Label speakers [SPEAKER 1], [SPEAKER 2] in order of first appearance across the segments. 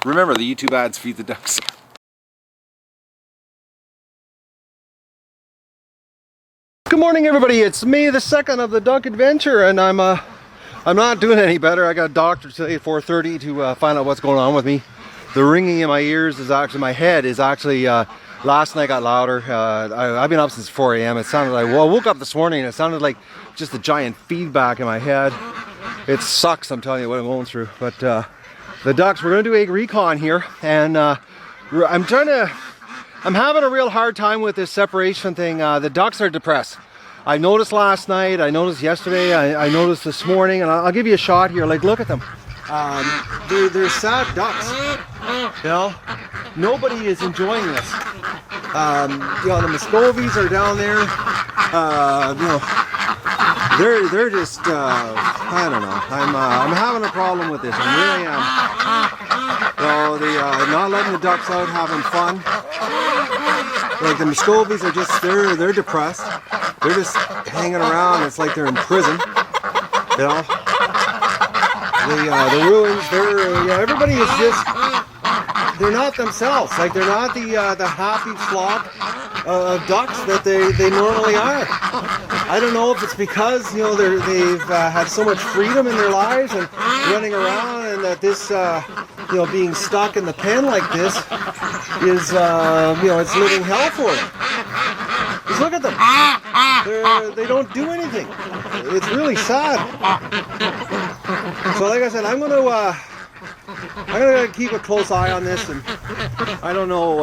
[SPEAKER 1] Remember, the YouTube ads feed the ducks. Good morning, everybody. It's May the 2nd of the Duck Adventure, and I'm not doing any better. I got a doctor today at 4:30 to find out what's going on with me. The ringing in my ears is actually, my head is actually, last night got louder. I've been up since 4 a.m. It sounded like, well, I woke up this morning and it sounded like just a giant feedback in my head. It sucks, I'm telling you what I'm going through. But the ducks, we're going to do egg recon here, and I'm having a real hard time with this separation thing. The ducks are depressed. I noticed last night, I noticed yesterday, I noticed this morning, and I'll give you a shot here. Like, look at them. They're sad ducks. You know, nobody is enjoying this. You know, the Muscovies are down there. You know, they're just I don't know. I'm having a problem with this. I really am. So the not letting the ducks out, having fun. Like the Muscovies are just they're depressed. They're just hanging around. It's like they're in prison. You know. The Rouens, everybody is just, they're not themselves. Like, they're not the happy flock of ducks that they normally are. I don't know if it's because, you know, they've had so much freedom in their lives and running around, and that this, you know, being stuck in the pen like this is, you know, it's living hell for them. Just look at them. They don't do anything. It's really sad. So like I said, I'm gonna keep a close eye on this, and I don't know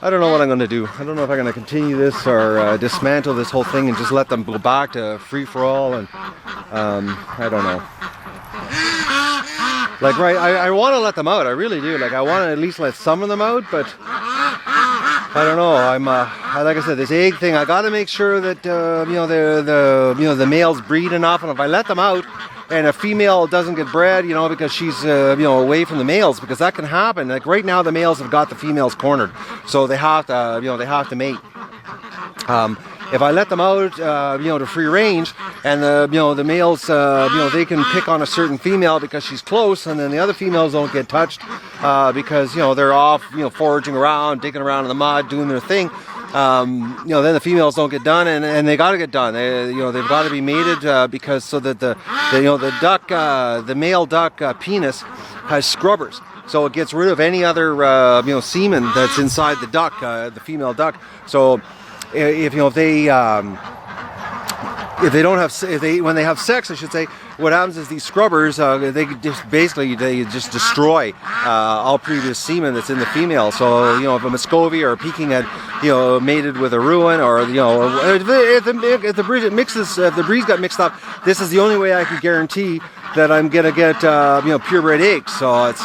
[SPEAKER 1] what I'm gonna do. I don't know if I'm gonna continue this or dismantle this whole thing and just let them go back to free for all. And I don't know. Like, right, I want to let them out. I really do. Like, I want to at least let some of them out, but I don't know. I'm like I said, this egg thing. I got to make sure that you know, the males breed enough, and if I let them out and a female doesn't get bred, you know, because she's you know, away from the males, because that can happen. Like right now, the males have got the females cornered, so they have to, you know, they have to mate. If I let them out, you know, to free range, and you know, the males, you know, they can pick on a certain female because she's close, and then the other females don't get touched because, you know, they're off, you know, foraging around, digging around in the mud, doing their thing. You know, then the females don't get done, and they got to get done. You know, they've got to be mated because so that the you know, the duck, the male duck penis has scrubbers. So it gets rid of any other you know, semen that's inside the duck, the female duck. So if you know, if they don't have, when they have sex, I should say, what happens is these scrubbers, they just basically destroy all previous semen that's in the female. So, you know, if a Muscovy or a Peking had, you know, mated with a Rouen, or, you know, if the breeds got mixed up, this is the only way I can guarantee that I'm gonna get you know, purebred eggs. So it's,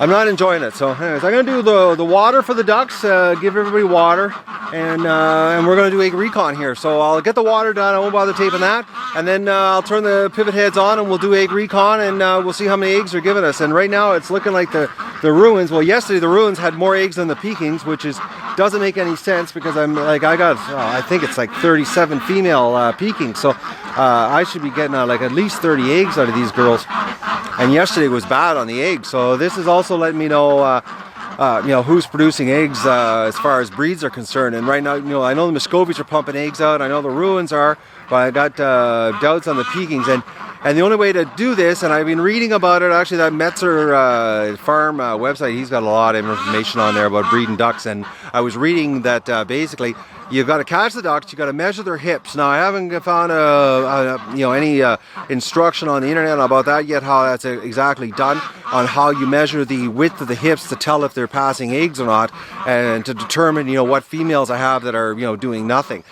[SPEAKER 1] I'm not enjoying it. So anyways, I'm gonna do the water for the ducks, give everybody water, and we're gonna do egg recon here. So I'll get the water done, I won't bother taping that, and then I'll turn the pivot heads on and we'll do egg recon, and we'll see how many eggs they're giving us. And right now it's looking like the Rouens, well, yesterday the Rouens had more eggs than the Pekings, which doesn't make any sense, because I'm like, I got I think it's like 37 female Pekings, so I should be getting like at least 30 eggs out of these girls. And yesterday was bad on the eggs, so this is also letting me know, you know, who's producing eggs as far as breeds are concerned. And right now, you know, I know the Muscovies are pumping eggs out. I know the Rouens are, but I got doubts on the Pekings. And the only way to do this, and I've been reading about it, actually, that Metzer farm website, he's got a lot of information on there about breeding ducks. And I was reading that basically, you've got to catch the ducks, you've got to measure their hips. Now, I haven't found you know, any instruction on the internet about that yet, how that's exactly done, on how you measure the width of the hips to tell if they're passing eggs or not, and to determine, you know, what females I have that are, you know, doing nothing,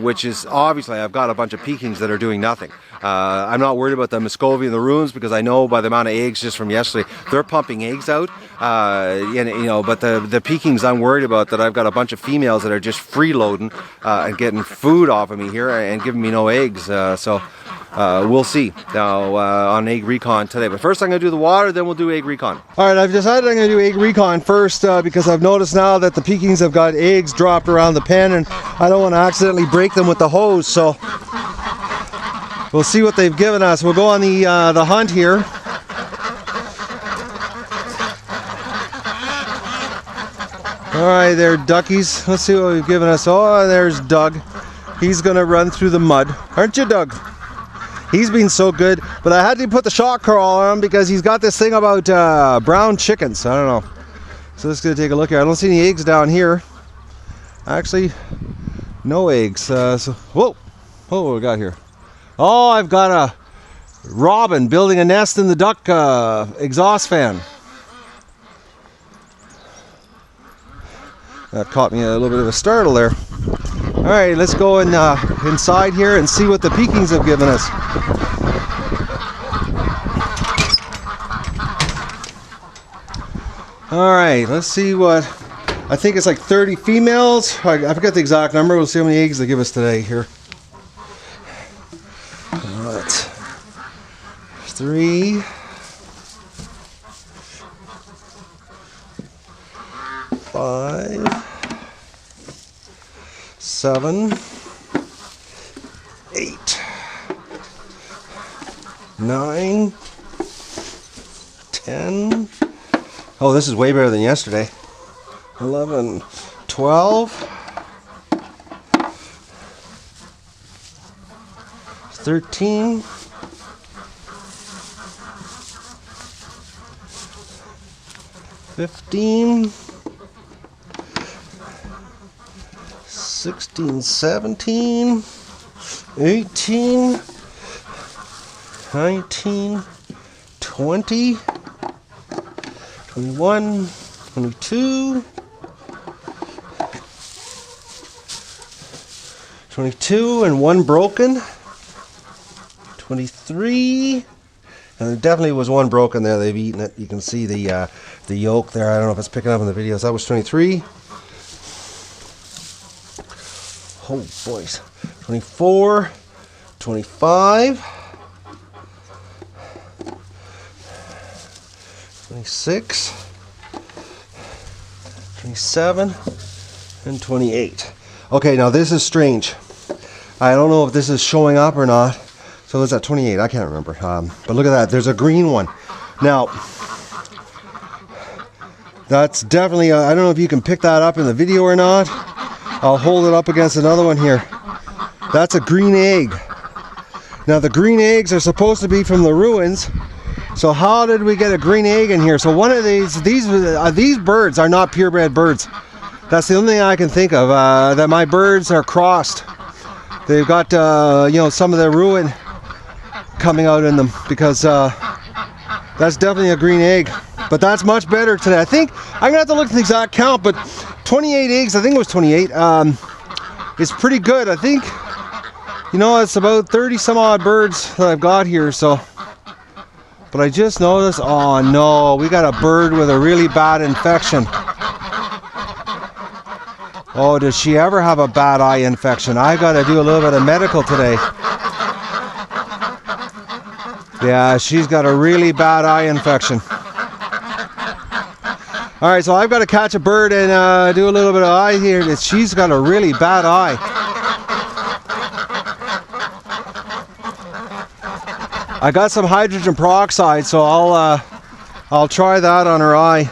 [SPEAKER 1] which is obviously I've got a bunch of Pekings that are doing nothing. I'm not worried about the Muscovy and the Rouens, because I know by the amount of eggs just from yesterday, they're pumping eggs out. And, you know, but the Pekings I'm worried about, that I've got a bunch of females that are just freeloading and getting food off of me here and giving me no eggs. So we'll see now on egg recon today. But first I'm going to do the water, then we'll do egg recon. Alright, I've decided I'm going to do egg recon first because I've noticed now that the Pekings have got eggs dropped around the pen, and I don't want to accidentally break them with the hose. So we'll see what they've given us. We'll go on the hunt here. All right, there, duckies. Let's see what we've given us. Oh, there's Doug. He's gonna run through the mud, aren't you, Doug? He's been so good, but I had to put the shock collar on him because he's got this thing about brown chickens. I don't know. So let's go take a look here. I don't see any eggs down here. Actually, no eggs. So whoa, what we got here? Oh, I've got a robin building a nest in the duck exhaust fan. That caught me a little bit of a startle there. All right, let's go inside here and see what the Pekins have given us. All right, let's see what, I think it's like 30 females. I forget the exact number. We'll see how many eggs they give us today here. All right, 3, 5, 7, 8, 9, 10. Oh, this is way better than yesterday. 11, 12, 13, 15, 16, 17, 18, 19, 20, 21, 22, 22 and one broken, 23, and there definitely was one broken there. They've eaten it. You can see the yolk there. I don't know if it's picking up in the videos. That was 23. Oh boys, 24, 25, 26, 27, and 28. Okay, now this is strange. I don't know if this is showing up or not. So is that 28? I can't remember. But look at that. There's a green one. Now, that's definitely, I don't know if you can pick that up in the video or not. I'll hold it up against another one here. That's a green egg. Now the green eggs are supposed to be from the ruins. So how did we get a green egg in here? So one of these birds are not purebred birds. That's the only thing I can think of. That my birds are crossed. They've got some of their ruin coming out in them because that's definitely a green egg. But that's much better today. I think I'm gonna have to look at the exact count, but 28 eggs. I think it was 28. It's pretty good. I think it's about 30 some odd birds that I've got here. So. But I just noticed, oh no, we got a bird with a really bad infection. Oh, does she ever have a bad eye infection? I got to do a little bit of medical today. Yeah, she's got a really bad eye infection. All right, so I've got to catch a bird and do a little bit of eye here. She's got a really bad eye. I got some hydrogen peroxide, so I'll try that on her eye.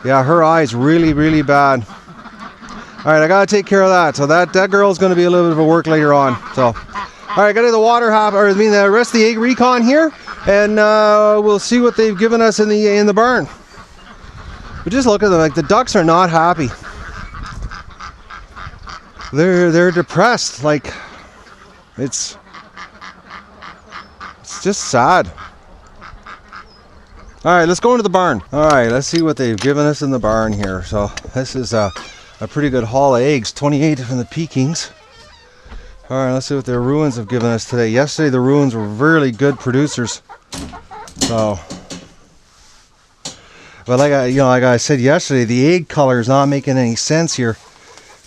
[SPEAKER 1] Yeah, her eye is really, really bad. All right, I gotta take care of that. So that girl's gonna be a little bit of a work later on. So, all right, gotta do the the rest of the egg recon here, and we'll see what they've given us in the barn. But just look at them, like the ducks are not happy. They're depressed. Like it's just sad. All right, let's go into the barn. All right, let's see what they've given us in the barn here. So this is a pretty good haul of eggs, 28 from the Pekins. All right, let's see what their ruins have given us today. Yesterday the ruins were really good producers. So, but like I said yesterday, the egg color is not making any sense here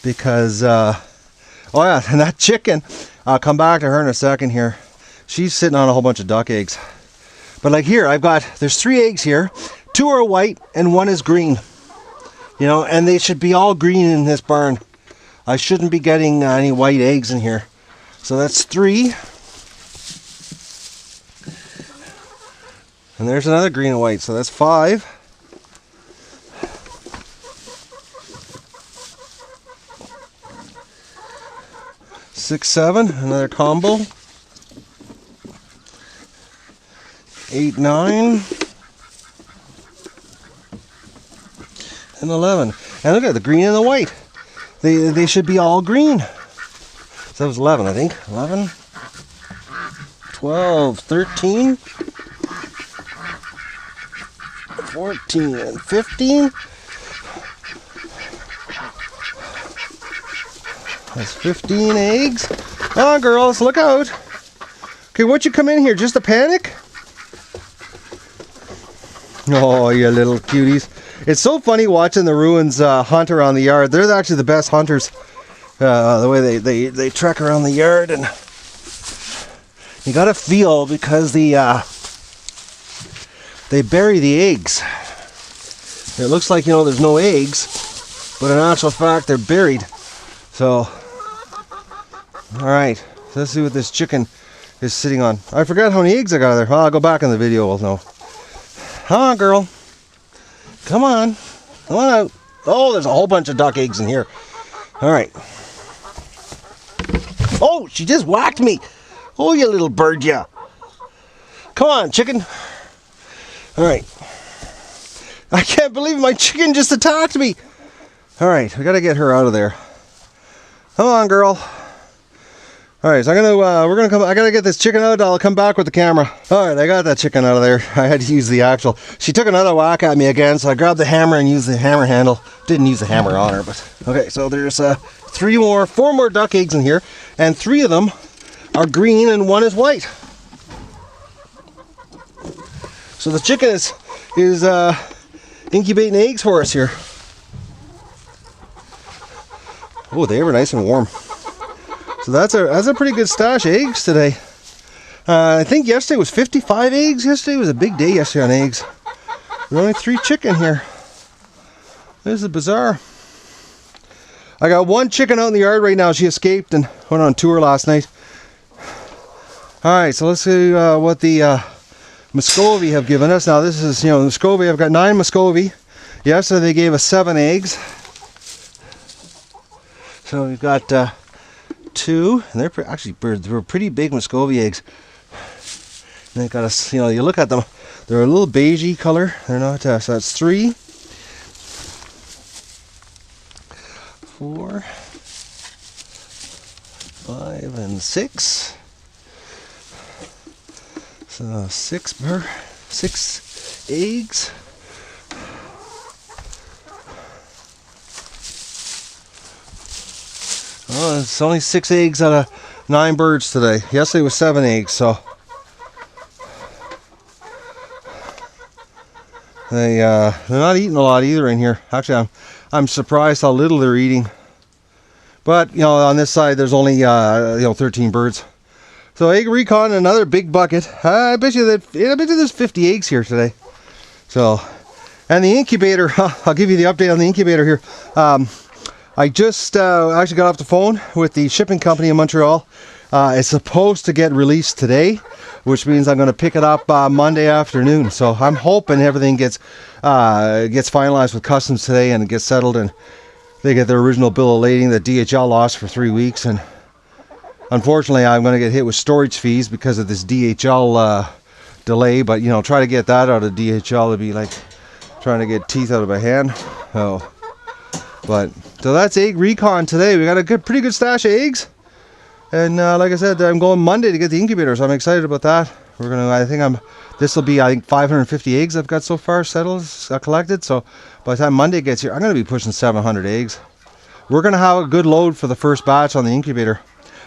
[SPEAKER 1] because oh yeah, and that chicken, I'll come back to her in a second here. She's sitting on a whole bunch of duck eggs. But like here, there's 3 eggs here. 2 are white and 1 is green. And they should be all green in this barn. I shouldn't be getting any white eggs in here. So that's 3. And there's another green and white, so that's 5. 6, 7, another combo. 8, 9. And 11. And look at the green and the white. They should be all green. So that was 11, I think. 11, 12, 13, 14, and 15. That's 15 eggs. Come on, girls, look out. Okay, what'd you come in here? Just to panic? Oh, you little cuties. It's so funny watching the Rouens hunt around the yard. They're actually the best hunters. The way they trek around the yard, and you gotta feel, because they bury the eggs. It looks like, there's no eggs, but in actual fact they're buried. So, all right, so let's see what this chicken is sitting on. I forgot how many eggs I got there. Well, I'll go back in the video, we'll know. Come on, girl. Come on. Come on out. Oh, there's a whole bunch of duck eggs in here. All right. Oh, she just whacked me. Oh, you little bird, yeah. Come on, chicken. All right. I can't believe my chicken just attacked me. All right, we got to get her out of there. Come on, girl. All right, so I gotta get this chicken out. I'll come back with the camera. All right, I got that chicken out of there. I had to use the actual. She took another whack at me again, so I grabbed the hammer and used the hammer handle. Didn't use the hammer on her, but okay. So there's 4 more duck eggs in here, and 3 of them are green and 1 is white. So the chicken is incubating eggs for us here. Oh, they were nice and warm. So that's a pretty good stash of eggs today. I think yesterday was 55 eggs. Yesterday was a big day yesterday on eggs. There's only 3 chicken here. This is bizarre. I got 1 chicken out in the yard right now. She escaped and went on tour last night. Alright, so let's see what the Muscovy have given us. Now this is, Muscovy. I've got 9 Muscovy. Yesterday they gave us 7 eggs. So we've got 2, and they're they're pretty big Muscovy eggs. And they got us, you look at them, they're a little beigey color. They're not, so that's 3, 4, 5, and 6. So 6 eggs. Oh, it's only 6 eggs out of 9 birds today. Yesterday was 7 eggs, so they're not eating a lot either in here. Actually, I'm surprised how little they're eating. But on this side there's only 13 birds. So egg recon, another big bucket. I bet you there's 50 eggs here today. So, and the incubator. I'll give you the update on the incubator here. I just actually got off the phone with the shipping company in Montreal. It's supposed to get released today, which means I'm going to pick it up Monday afternoon. So I'm hoping everything gets finalized with customs today and it gets settled and they get their original bill of lading that DHL lost for 3 weeks. And unfortunately, I'm going to get hit with storage fees because of this DHL delay. But try to get that out of DHL would be like trying to get teeth out of my hand. So that's egg recon today. We got a pretty good stash of eggs, and like I said, I'm going Monday to get the incubator, so I'm excited about that. This will be 550 eggs I've got so far settled, collected. So by the time Monday gets here, I'm going to be pushing 700 eggs. We're going to have a good load for the first batch on the incubator.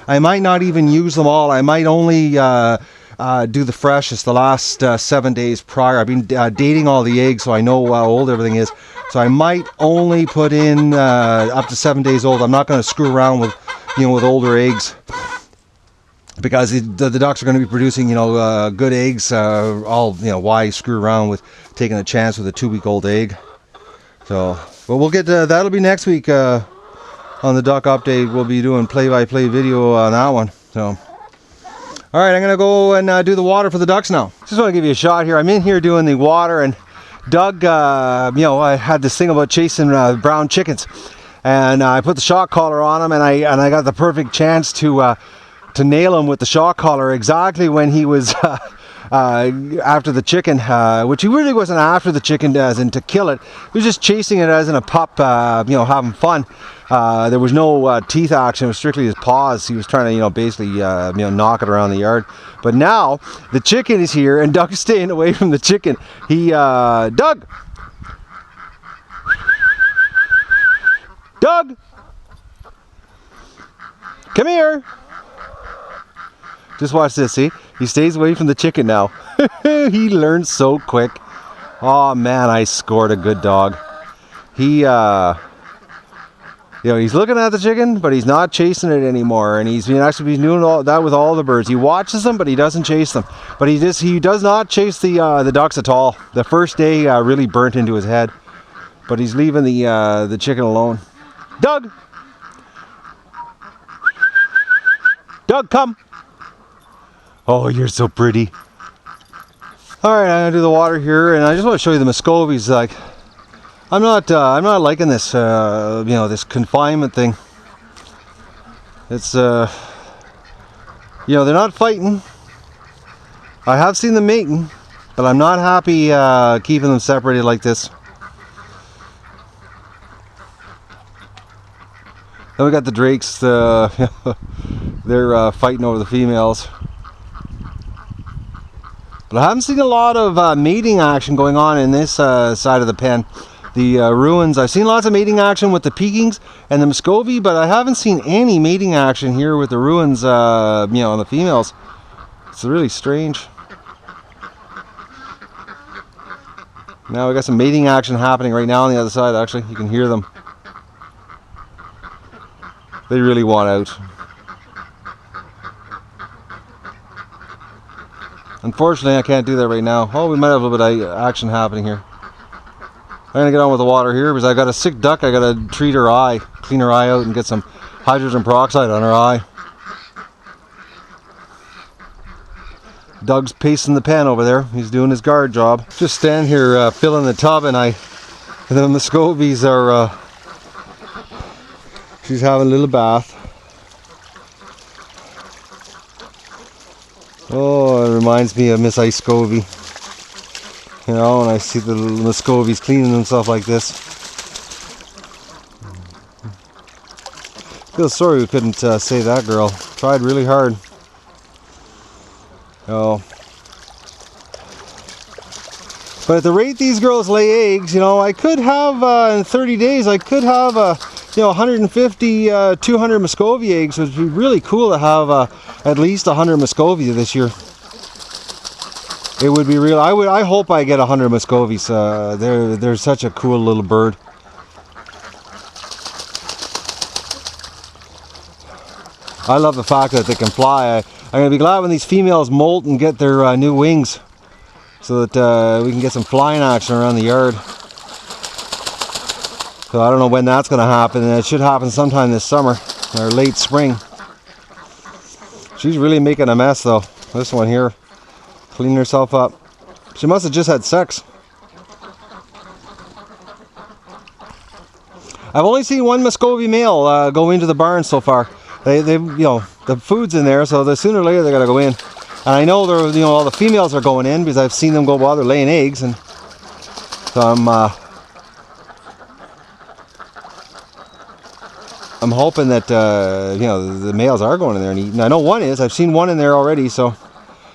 [SPEAKER 1] I might not even use them all. I might only do the freshest, the last 7 days prior. I've been dating all the eggs, so I know how old everything is. So I might only put in up to 7 days old. I'm not going to screw around with, with older eggs, because the ducks are going to be producing, good eggs. Why screw around with taking a chance with a 2-week-old egg? So, but we'll get that'll be next week on the duck update. We'll be doing play-by-play video on that one. So. All right, I'm going to go and do the water for the ducks now. Just want to give you a shot here. I'm in here doing the water, and Doug, I had this thing about chasing brown chickens. and I put the shock collar on him, and I got the perfect chance to nail him with the shock collar exactly when he was after the chicken, which he really wasn't after the chicken as in to kill it. He was just chasing it as in a pup, having fun. There was no teeth action. It was strictly his paws. He was trying to, basically, knock it around the yard. But now the chicken is here, and Doug's staying away from the chicken. Doug, come here. Just watch this, see? He stays away from the chicken now. He learns so quick. Oh man, I scored a good dog. He, he's looking at the chicken, but he's not chasing it anymore. And he's been doing all that with all the birds. He watches them, but he doesn't chase them. But he does not chase the ducks at all. The first day really burnt into his head. But he's leaving the chicken alone. Doug, come. Oh, you're so pretty. All right, I'm gonna do the water here, and I just want to show you the Muscovies. Like, I'm not liking this, this confinement thing. It's, they're not fighting. I have seen them mating, but I'm not happy keeping them separated like this. Then we got the drakes. They're fighting over the females. But I haven't seen a lot of mating action going on in this side of the pen. The Rouens, I've seen lots of mating action with the Pekings and the Muscovy, but I haven't seen any mating action here with the Rouens, on the females. It's really strange. Now we got some mating action happening right now on the other side, actually. You can hear them. They really want out. Unfortunately, I can't do that right now. Oh, we might have a little bit of action happening here. I'm going to get on with the water here because I got a sick duck. I got to treat her eye, clean her eye out and get some hydrogen peroxide on her eye. Doug's pacing the pen over there. He's doing his guard job. Just stand here filling the tub, and the Muscovies are, she's having a little bath. Oh, it reminds me of Miss Ice Scovy. When I see the little Muscovies cleaning themselves like this. Feel sorry we couldn't save that girl. Tried really hard. Oh. But at the rate these girls lay eggs, I could have, in 30 days, I could have, 150, 200 Muscovy eggs, which would be really cool to have at least 100 Muscovy this year. It would be real. I hope I get 100 Muscovies. They're such a cool little bird. I love the fact that they can fly. I'm going to be glad when these females molt and get their new wings, so that we can get some flying action around the yard. So I don't know when that's going to happen, and it should happen sometime this summer or late spring. She's really making a mess though. This one here, cleaning herself up. She must have just had sex. I've only seen one Muscovy male go into the barn so far. They the food's in there, so sooner or later they gotta go in. And I know they're, all the females are going in because I've seen them go while they're laying eggs, and so I'm hoping that the males are going in there and eating. I know one is. I've seen one in there already. So,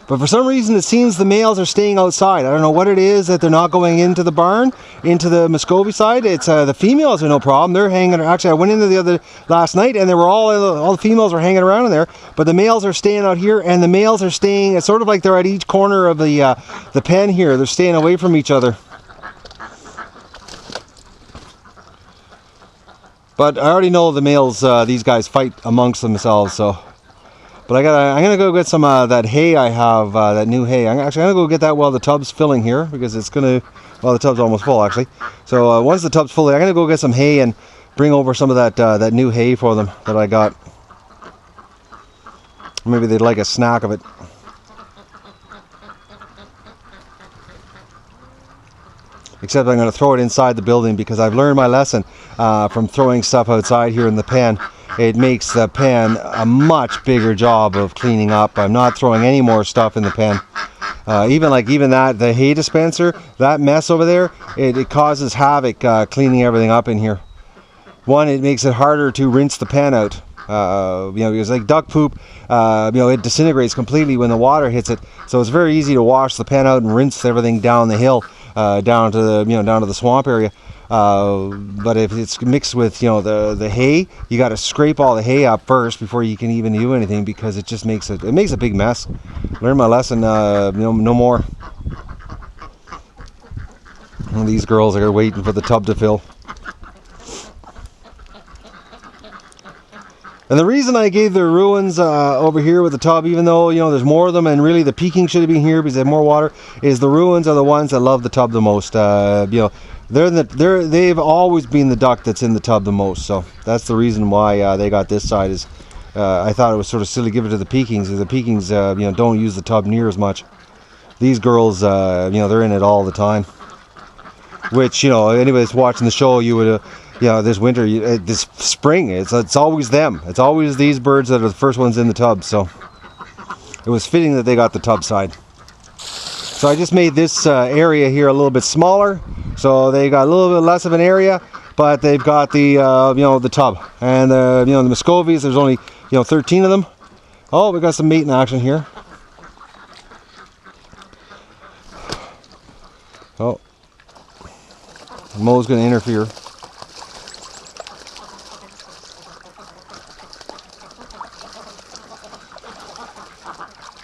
[SPEAKER 1] but for some reason it seems the males are staying outside. I don't know what it is that they're not going into the barn, into the Muscovy side. It's the females are no problem. They're hanging. Actually, I went into last night, and they were all the females were hanging around in there. But the males are staying out here, and the males are staying. It's sort of like they're at each corner of the pen here. They're staying away from each other. But I already know the males, these guys fight amongst themselves, so. But I'm gonna go get some that hay I have, that new hay. I'm gonna go get that while the tub's filling here, because the tub's almost full actually. So once the tub's full, I'm gonna go get some hay and bring over some of that new hay for them that I got. Maybe they'd like a snack of it. except I'm going to throw it inside the building because I've learned my lesson from throwing stuff outside here in the pen. It makes the pen a much bigger job of cleaning up. I'm not throwing any more stuff in the pen. Even that, the hay dispenser, that mess over there, it causes havoc cleaning everything up in here. One, it makes it harder to rinse the pen out. Because like duck poop, it disintegrates completely when the water hits it. So it's very easy to wash the pen out and rinse everything down the hill, down to the swamp area. But if it's mixed with the hay, you got to scrape all the hay up first before you can even do anything, because it just makes a big mess. Learned my lesson. No more. And these girls are waiting for the tub to fill. And the reason I gave the Rouens over here with the tub, even though there's more of them, and really the Peking should have been here because they have more water, is the Rouens are the ones that love the tub the most. They've always been the duck that's in the tub the most. So that's the reason why they got this side. Is I thought it was sort of silly to give it to the Pekings. The Pekings don't use the tub near as much. These girls, they're in it all the time. Which anybody that's watching the show, you would. This winter, this spring, it's always them. It's always these birds that are the first ones in the tub. So it was fitting that they got the tub side. So I just made this area here a little bit smaller. So they got a little bit less of an area, but they've got the the tub and the Muscovies. There's only 13 of them. Oh, we got some mating action here. Oh, Mo's going to interfere.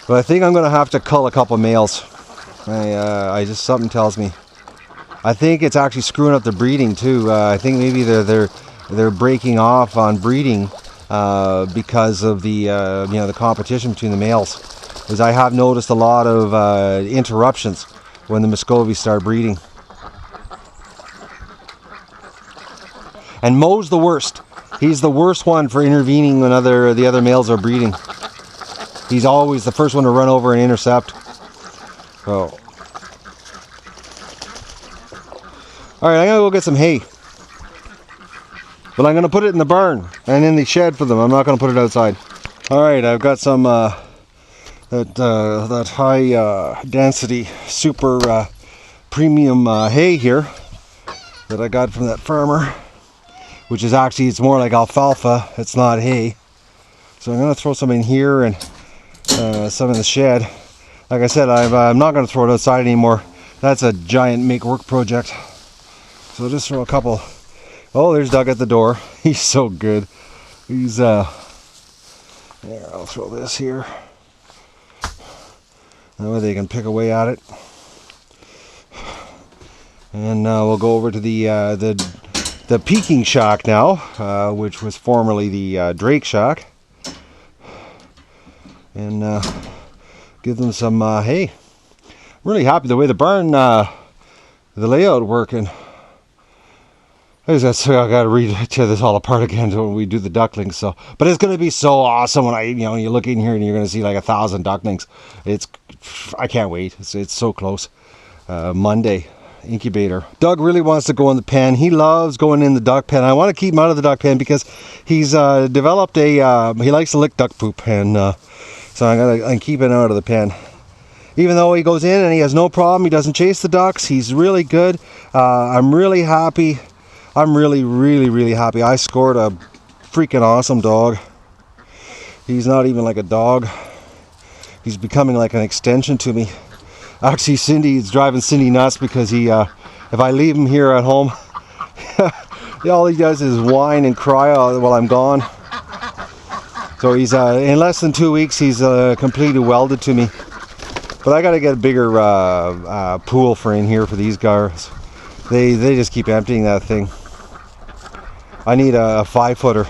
[SPEAKER 1] But I think I'm going to have to cull a couple males. Something tells me. I think it's actually screwing up the breeding too. I think maybe they're breaking off on breeding because of the competition between the males. Because I have noticed a lot of interruptions when the Muscovy start breeding. And Mo's the worst. He's the worst one for intervening when the other males are breeding. He's always the first one to run over and intercept. So, all right, I'm gonna go get some hay, but I'm gonna put it in the barn and in the shed for them. I'm not gonna put it outside. All right, I've got some that high density super premium hay here that I got from that farmer, which is actually, it's more like alfalfa. It's not hay. So I'm gonna throw some in here and some in the shed. Like I said, I'm not going to throw it outside anymore. That's a giant make work project. So just throw a couple. Oh, there's Doug at the door. He's so good. He's there, I'll throw this here. That way they can pick away at it. And we'll go over to the Peking shack now, which was formerly the Drake shack. And give them some hay. I'm really happy the way the barn, the layout working. I got to tear this all apart again when we do the ducklings. So, but it's going to be so awesome when you look in here and you're going to see like 1,000 ducklings. I can't wait. It's so close. Monday. Incubator. Doug really wants to go in the pen. He loves going in the duck pen. I want to keep him out of the duck pen because he's developed he likes to lick duck poop, and so I'm keeping him out of the pen. Even though he goes in and he has no problem, he doesn't chase the ducks. He's really good. I'm really happy. I'm really happy. I scored a freaking awesome dog. He's not even like a dog. He's becoming like an extension to me. Actually, it's driving Cindy nuts because if I leave him here at home, all he does is whine and cry while I'm gone. So he's in less than 2 weeks, he's completely welded to me. But I got to get a bigger pool for in here for these guys. They just keep emptying that thing. I need a 5-footer.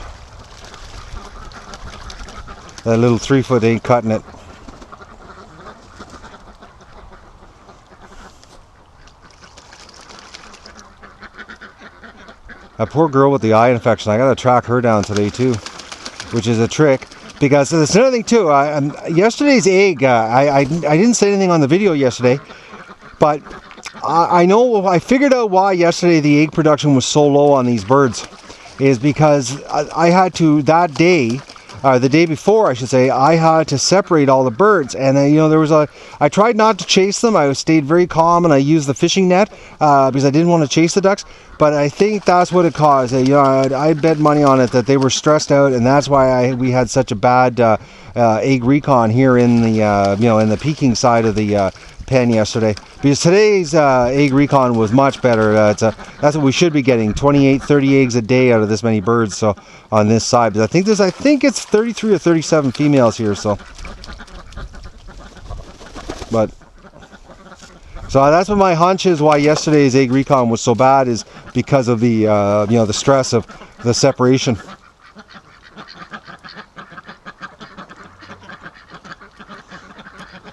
[SPEAKER 1] That little 3-foot ain't cutting it. A poor girl with the eye infection, I gotta track her down today too, which is a trick, because there's another thing too. Yesterday's egg, I didn't say anything on the video yesterday, but I know, I figured out why yesterday the egg production was so low on these birds. Is because I had to, that day, the day before I should say, I had to separate all the birds. And you know, there was I tried not to chase them. I stayed very calm and I used the fishing net because I didn't want to chase the ducks. But I think that's what it caused. You know, I bet money on it that they were stressed out, and that's why we had such a bad egg recon here in the you know, in the Peking side of the pen yesterday, because today's egg recon was much better. That's what we should be getting, 28, 30 eggs a day out of this many birds. So on this side, but I think it's 33 or 37 females here. So, but so that's what my hunch is why yesterday's egg recon was so bad, is because of the you know, the stress of the separation.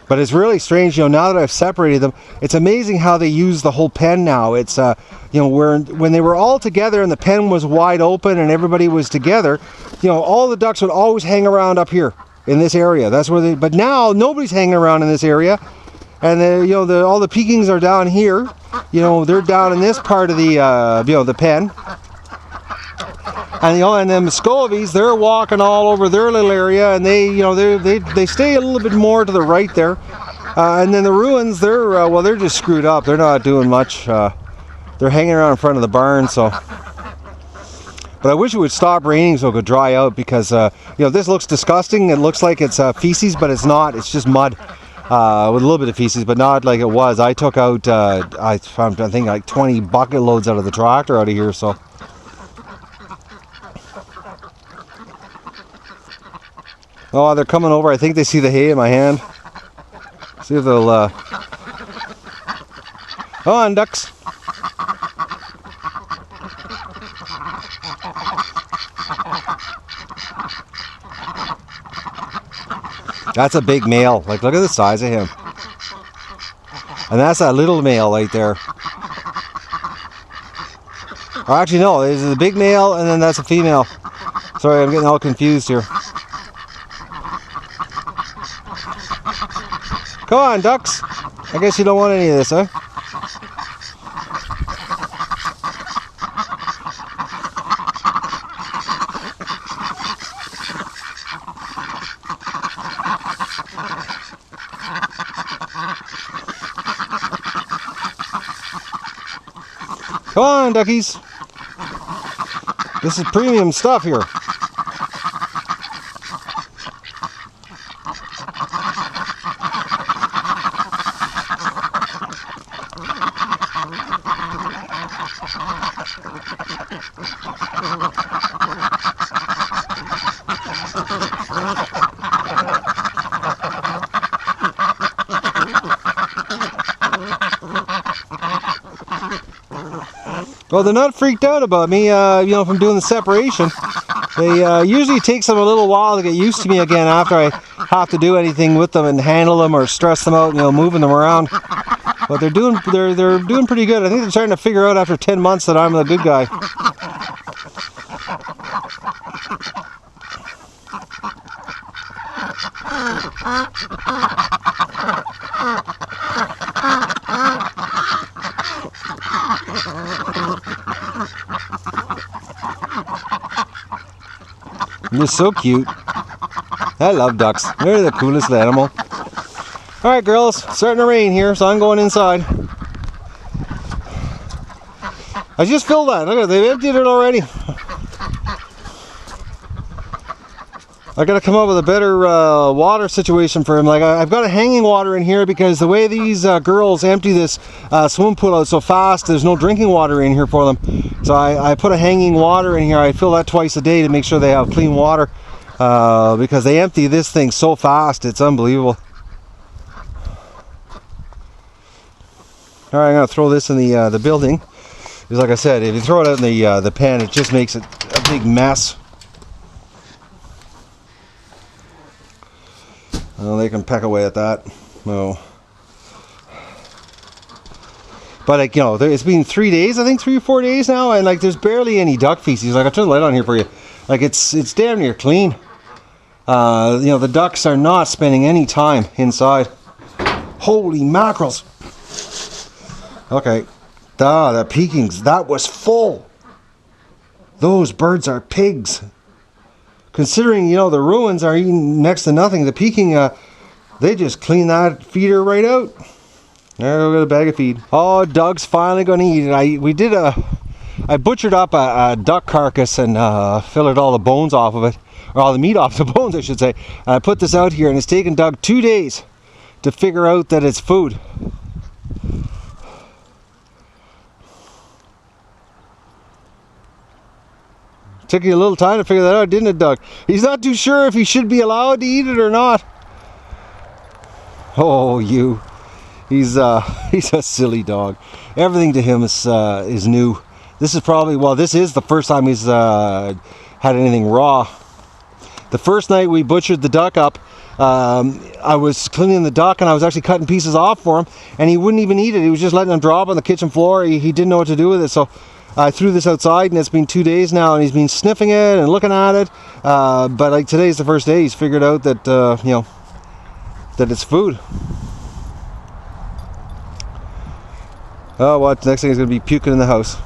[SPEAKER 1] But it's really strange, you know, now that I've separated them, it's amazing how they use the whole pen now. It's, you know, when they were all together and the pen was wide open and everybody was together, you know, all the ducks would always hang around up here in this area. That's where they, but now nobody's hanging around in this area. And you know, all the Pekings are down here. You know, they're down in this part of the, you know, the pen. And you know, and the Muscovies, they're walking all over their little area, and they, you know, they stay a little bit more to the right there. And then the Rouens, they're well, they're just screwed up. They're not doing much. They're hanging around in front of the barn. So, but I wish it would stop raining so it could dry out, because you know, this looks disgusting. It looks like it's feces, but it's not. It's just mud with a little bit of feces, but not like it was. I took out I think like 20 bucket loads out of the tractor out of here. So. Oh, they're coming over. I think they see the hay in my hand. See if they'll Come on, ducks. That's a big male. Like, look at the size of him. And that's a little male right there. Or actually, no, there's a big male and then that's a female. Sorry, I'm getting all confused here. Come on, ducks. I guess you don't want any of this, huh? Come on, duckies. This is premium stuff here. Well, they're not freaked out about me, you know, from doing the separation. They usually takes them a little while to get used to me again after I have to do anything with them and handle them or stress them out, you know, moving them around. But they're doing pretty good. I think they're starting to figure out after 10 months that I'm the good guy. They're so cute. I love ducks. They're the coolest animal. Alright, girls, it's starting to rain here, so I'm going inside. I just filled that. Look at it, they've emptied it already. I gotta come up with a better water situation for him. Like, I've got a hanging water in here because the way these girls empty this swimming pool out so fast, there's no drinking water in here for them. So I put a hanging water in here. I fill that twice a day to make sure they have clean water because they empty this thing so fast. It's unbelievable. All right, I'm gonna throw this in the building. Because like I said, if you throw it out in the pen, it just makes it a big mess. Well, they can peck away at that. No. But like, you know, it's been 3 days, I think 3 or 4 days now, and like there's barely any duck feces. Like, I'll turn the light on here for you. Like, it's damn near clean. You know, the ducks are not spending any time inside. Holy mackerels. Okay. The Pekings, that was full. Those birds are pigs. Considering, you know, the Rouens are eating next to nothing, the Peking, they just clean that feeder right out. There we go, a bag of feed. Oh, Doug's finally going to eat it. I butchered up a duck carcass and filleted all the bones off of it, or all the meat off the bones, I should say. And I put this out here, and it's taken Doug 2 days to figure out that it's food. Took you a little time to figure that out, didn't it, Doug? He's not too sure if he should be allowed to eat it or not. Oh, he's a silly dog. Everything to him is new. This is probably, well, this is the first time he's had anything raw. The first night we butchered the duck up, I was cleaning the duck and I was actually cutting pieces off for him, and he wouldn't even eat it. He was just letting them drop on the kitchen floor. He didn't know what to do with it, so I threw this outside, and it's been 2 days now, and he's been sniffing it and looking at it. But like today's the first day he's figured out that you know, that it's food. Oh, what? Next thing is going to be puking in the house.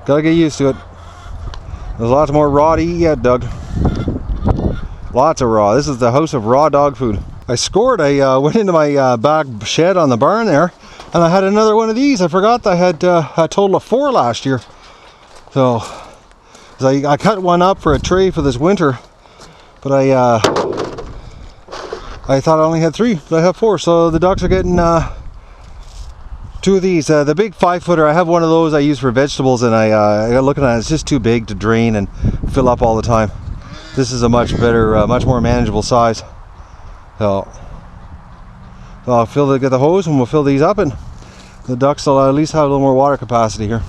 [SPEAKER 1] Gotta get used to it. There's lots more raw to eat yet, Doug. Lots of raw. This is the house of raw dog food. I scored. I went into my back shed on the barn there, and I had another one of these. I forgot I had a total of 4 last year. So I cut one up for a tray for this winter, but I thought I only had 3, but I have 4. So the ducks are getting 2 of these. The big 5-footer, I have one of those I use for vegetables, and I got looking at it. It's just too big to drain and fill up all the time. This is a much better, much more manageable size. So I'll get the hose, and we'll fill these up, and the ducks will at least have a little more water capacity here.